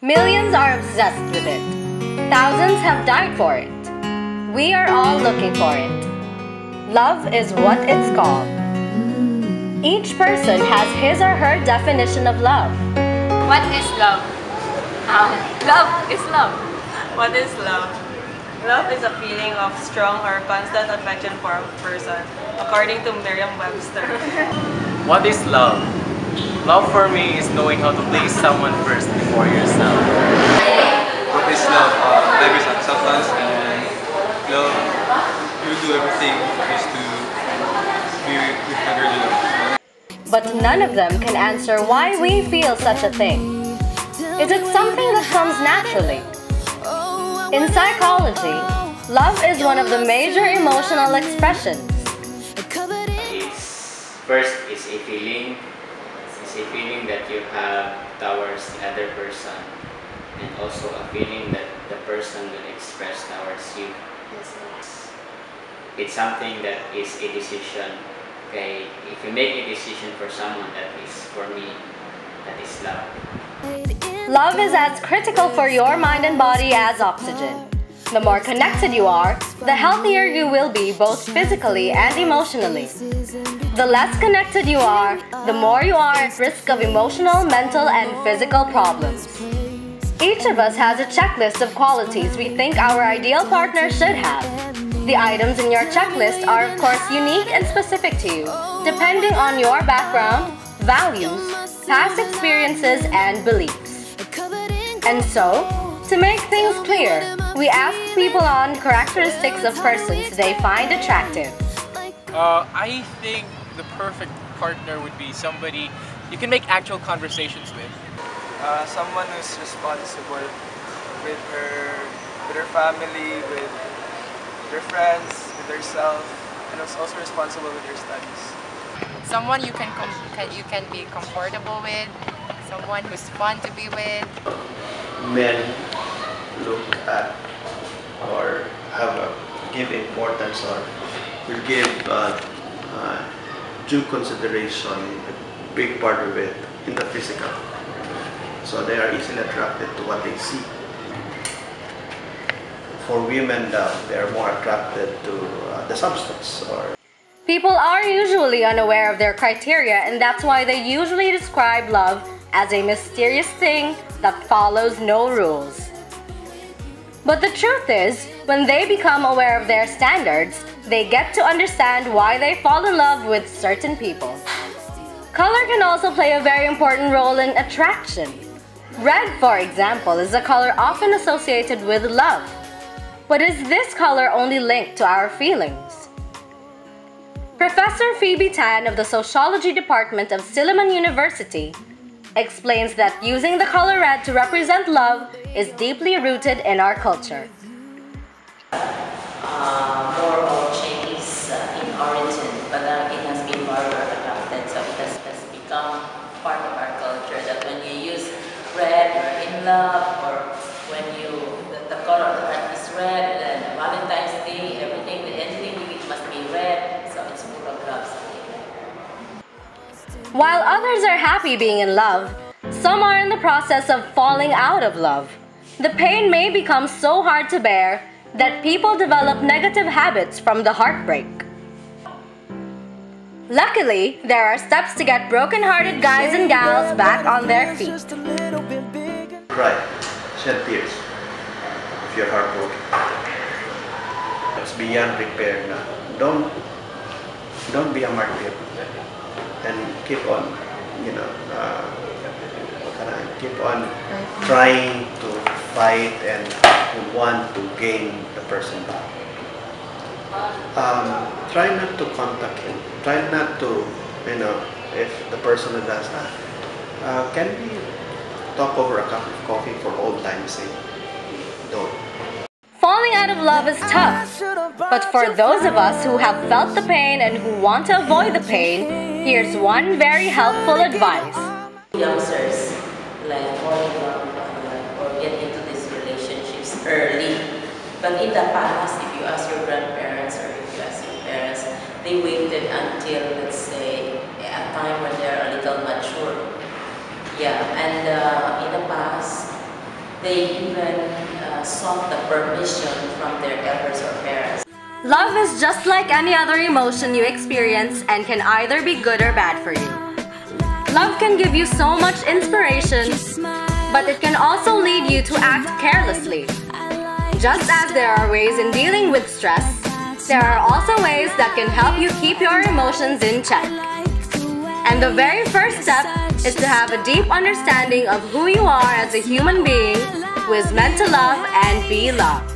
Millions are obsessed with it. Thousands have died for it. We are all looking for it. Love is what it's called. Each person has his or her definition of love. What is love? Love is love. What is love? Love is a feeling of strong or constant affection for a person, according to Merriam-Webster. What is love? Love for me is knowing how to place someone first before yourself. What is love? Love is acceptance, and love, you do everything just to be with the girl you love. But none of them can answer why we feel such a thing. Is it something that comes naturally? In psychology, love is one of the major emotional expressions. First is a feeling. It's a feeling that you have towards the other person, and also a feeling that the person will express towards you. It's something that is a decision. Okay, if you make a decision for someone, that is for me, that is love. Love is as critical for your mind and body as oxygen. The more connected you are, the healthier you will be both physically and emotionally. The less connected you are, the more you are at risk of emotional, mental, and physical problems. Each of us has a checklist of qualities we think our ideal partner should have. The items in your checklist are of course unique and specific to you, depending on your background, values, past experiences, and beliefs. And so, to make things clear, we ask people on characteristics of persons they find attractive. I think the perfect partner would be somebody you can make actual conversations with. Someone who's responsible with her family, with their friends, with herself, and who's also responsible with her studies. Someone you can be comfortable with, someone who's fun to be with. Men look at or give importance or will give due consideration, a big part of it, in the physical. So they are easily attracted to what they see. For women, they are more attracted to the substance. People are usually unaware of their criteria, and that's why they usually describe love as a mysterious thing that follows no rules. But the truth is, when they become aware of their standards, they get to understand why they fall in love with certain people. Color can also play a very important role in attraction. Red, for example, is a color often associated with love. But is this color only linked to our feelings? Professor Phoebe Tan of the Sociology Department of Silliman University explains that using the color red to represent love is deeply rooted in our culture. More of Chinese in origin, but it has been further adopted, so it has become part of our culture that when you use red, you're in love, or when the color of the heart is red, then Valentine's Day, anything you eat must be red, so it's full of love. While others are happy being in love, some are in the process of falling out of love. The pain may become so hard to bear that people develop negative habits from the heartbreak. Luckily, there are steps to get broken-hearted guys and gals back on their feet. Cry, shed tears if you're heartbroken. It's beyond repair na. Don't be a martyr and keep on, keep on trying to fight and want to gain the person back. Try not to contact him. Try not to, if the person does that, can we talk over a cup of coffee for old time's sake? Don't. Falling out of love is tough, but for those of us who have felt the pain and who want to avoid the pain, here's one very helpful advice. Youngsters like fall in love or get into these relationships early. But in the past, if you ask your grandparents or if you ask your parents, they waited until, let's say, a time when they're a little mature. Yeah, and in the past, they even sought the permission from their elders or parents. Love is just like any other emotion you experience and can either be good or bad for you. Love can give you so much inspiration, but it can also lead you to act carelessly. Just as there are ways in dealing with stress, there are also ways that can help you keep your emotions in check. And the very first step is to have a deep understanding of who you are as a human being who is meant to love and be loved.